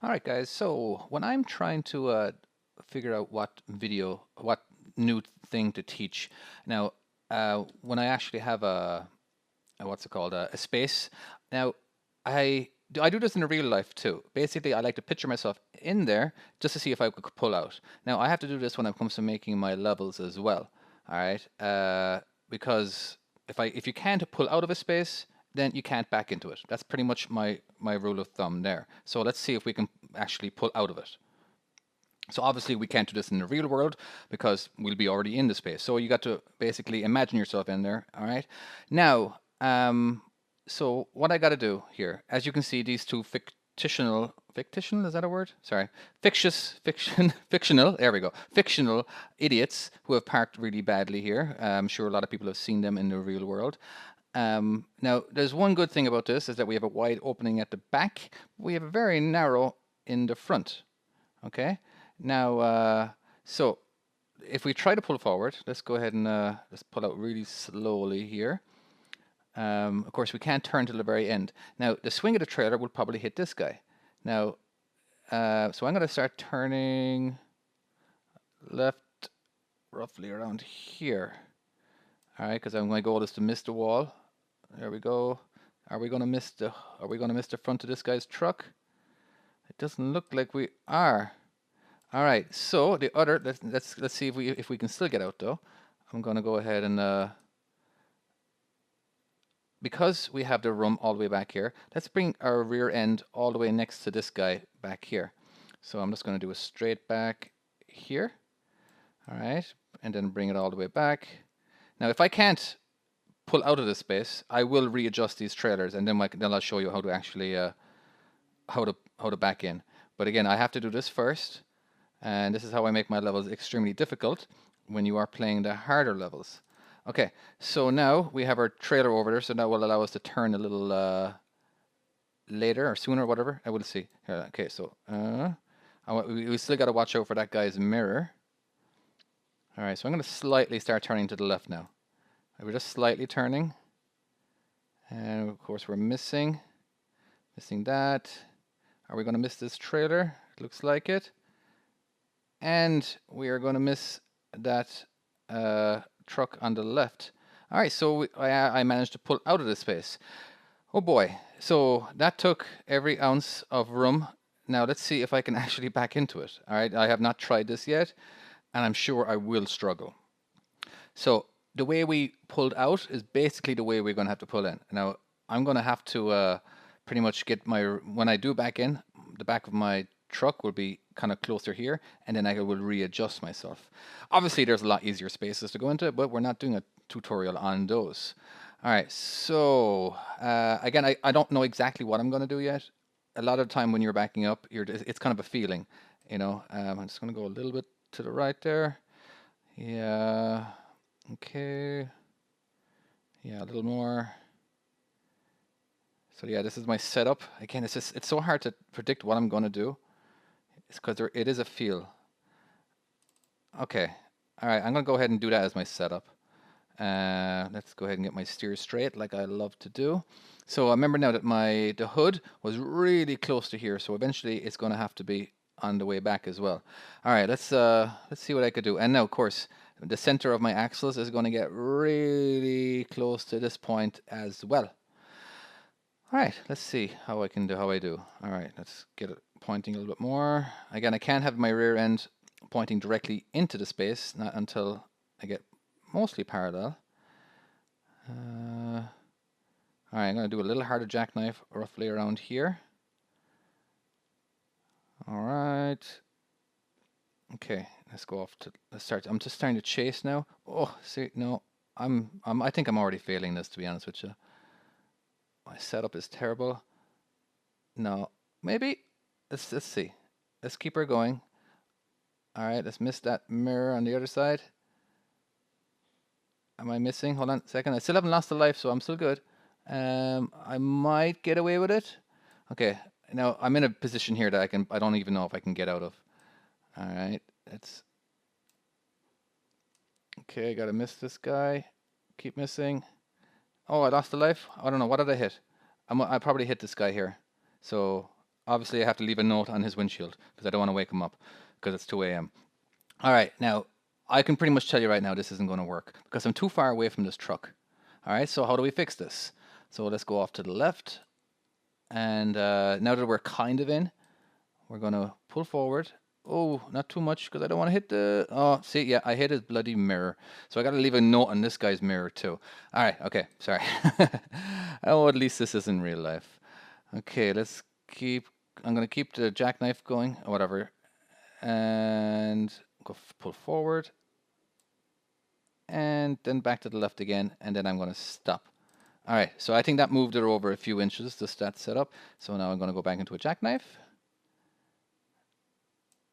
All right, guys. So when I'm trying to figure out what new thing to teach, now when I actually have a what's it called, a space. Now I do this in real life too. Basically, I like to picture myself in there just to see if I could pull out. Now I have to do this when it comes to making my levels as well. All right, because if you can't pull out of a space, then you can't back into it. That's pretty much my rule of thumb there. So let's see if we can actually pull out of it. So obviously we can't do this in the real world because we'll be already in the space. So you got to basically imagine yourself in there. All right. Now, so what I got to do here, as you can see, these two fictional, is that a word? Sorry, fictional. There we go. Fictional idiots who have parked really badly here. I'm sure a lot of people have seen them in the real world. Now, there's one good thing about this is that we have a wide opening at the back. We have a very narrow in the front. Okay. Now, so if we try to pull forward, let's go ahead and let's pull out really slowly here. Of course, we can't turn to the very end. Now, the swing of the trailer will probably hit this guy. Now, so I'm going to start turning left roughly around here. All right, because my goal is to miss the wall. There we go. Are we going to miss the front of this guy's truck? It doesn't look like we are. All right, so the other, let's see if we can still get out though. I'm gonna go ahead and because we have the room all the way back here, let's bring our rear end all the way next to this guy back here. So I'm just gonna do a straight back here. All right, and then bring it all the way back. Now, if I can't pull out of this space, I will readjust these trailers, and then I'll show you how to actually how to back in. But again, I have to do this first. And this is how I make my levels extremely difficult when you are playing the harder levels. Okay, so now we have our trailer over there, so that will allow us to turn a little later or sooner or whatever. I will see. Okay, so we still got to watch out for that guy's mirror. All right, so I'm going to slightly start turning to the left now. We're just slightly turning. And of course we're missing that. Are we going to miss this trailer? It looks like it. And we are going to miss that truck on the left. All right, so I managed to pull out of the space. Oh boy, so that took every ounce of room. Now let's see if I can actually back into it. All right, I have not tried this yet, and I'm sure I will struggle. So the way we pulled out is basically the way we're going to have to pull in. Now I'm going to have to pretty much get when I do back in, the back of my truck will be kind of closer here, and then I will readjust myself. Obviously, there's a lot easier spaces to go into, but we're not doing a tutorial on those. All right, so again, I don't know exactly what I'm going to do yet. A lot of the time when you're backing up, it's kind of a feeling, you know. I'm just going to go a little bit to the right there. Yeah, okay. Yeah, a little more. So yeah, this is my setup. Again, it's so hard to predict what I'm going to do. It's because it is a feel. Okay. All right, I'm going to go ahead and do that as my setup. Let's go ahead and get my steer straight like I love to do. So I remember now that the hood was really close to here, so eventually it's going to have to be on the way back as well. All right, let's see what I could do. And now, of course, the center of my axles is going to get really close to this point as well. All right, let's see how I do. All right, let's get it pointing a little bit more. Again, I can't have my rear end pointing directly into the space, not until I get mostly parallel. All right, I'm going to do a little harder jackknife roughly around here. All right. Okay, let's start. I'm just starting to chase now. Oh, see, no, I think I'm already failing this, to be honest with you. My setup is terrible. No, maybe. Let's see. Let's keep her going. All right, let's miss that mirror on the other side. Am I missing? Hold on a second. I still haven't lost a life, so I'm still good. I might get away with it. Okay, now I'm in a position here that I don't even know if I can get out of. All right, okay, I gotta miss this guy. Keep missing. Oh, I lost a life. I don't know. What did I hit? I probably hit this guy here. So obviously I have to leave a note on his windshield because I don't want to wake him up because it's 2 a.m. All right, now I can pretty much tell you right now this isn't going to work because I'm too far away from this truck. All right, so how do we fix this? So let's go off to the left. And now that we're kind of in, we're going to pull forward. Oh, not too much because I don't want to hit the... Oh, see, yeah, I hit his bloody mirror. So I got to leave a note on this guy's mirror too. All right, okay, sorry. Oh, at least this isn't real life. Okay, let's keep... I'm going to keep the jackknife going, or whatever. And go pull forward. And then back to the left again, and then I'm going to stop. All right, so I think that moved it over a few inches, just that setup. So now I'm going to go back into a jackknife.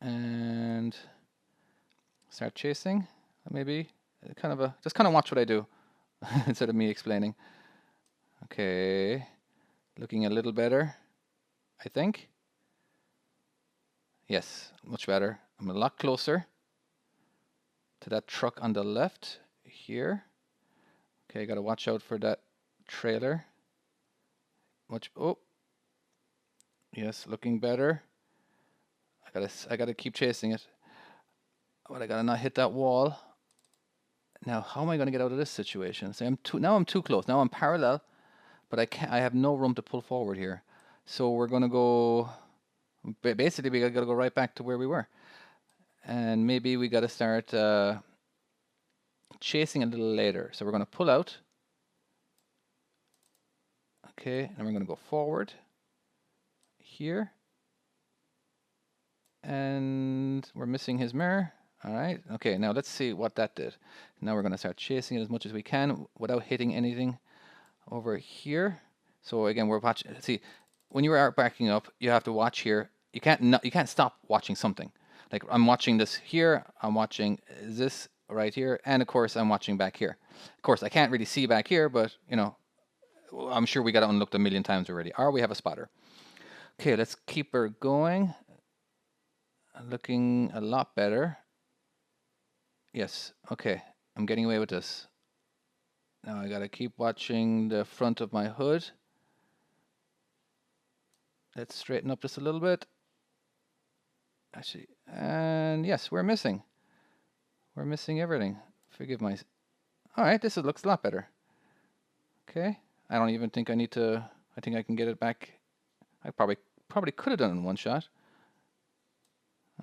And start chasing, maybe. Just kind of watch what I do, instead of me explaining. Okay, looking a little better, I think. Yes, much better. I'm a lot closer to that truck on the left here. Okay, got to watch out for that trailer. Oh, yes, looking better. I gotta keep chasing it, but I gotta not hit that wall. Now, how am I gonna get out of this situation? So now I'm too close. Now I'm parallel, but I have no room to pull forward here. So we're gonna go. Basically, we gotta go right back to where we were, and maybe we gotta start chasing a little later. So we're gonna pull out. Okay, and we're gonna go forward here. And we're missing his mirror. All right. Okay, now let's see what that did. Now we're going to start chasing it as much as we can without hitting anything over here. So again, we're watching. See, when you are backing up, you have to watch here. You can't stop watching something. Like I'm watching this here. I'm watching this right here, and of course I'm watching back here. Of course, I can't really see back here, but you know, I'm sure we got it unlocked a million times already. Or we have a spotter. Okay, let's keep her going. Looking a lot better. Yes, okay. I'm getting away with this. Now I gotta keep watching the front of my hood. Let's straighten up just a little bit. Actually, and yes, we're missing. We're missing everything. Forgive my... All right, this looks a lot better. Okay, I don't even think I need to... I think I can get it back. I probably could have done it in one shot.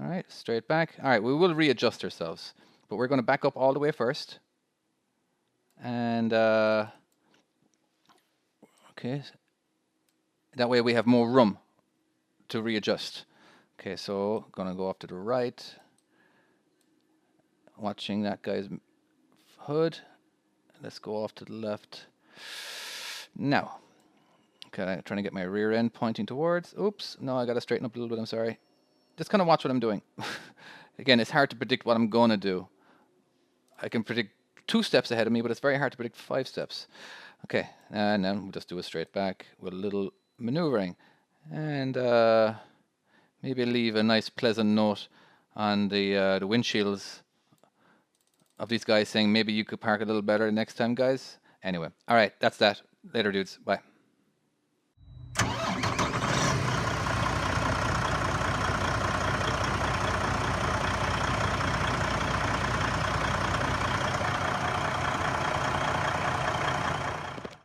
All right, straight back. All right, we will readjust ourselves, but we're going to back up all the way first. And okay, that way we have more room to readjust. Okay, so gonna go off to the right, watching that guy's hood. Let's go off to the left. Now, okay, I'm trying to get my rear end pointing towards. Oops, no, I gotta straighten up a little bit, I'm sorry. Just kind of watch what I'm doing. Again, it's hard to predict what I'm gonna do. I can predict 2 steps ahead of me, but it's very hard to predict 5 steps. Okay, and then we'll just do a straight back with a little maneuvering. And maybe leave a nice pleasant note on the windshields of these guys saying maybe you could park a little better next time, guys. Anyway, all right, that's that. Later, dudes. Bye.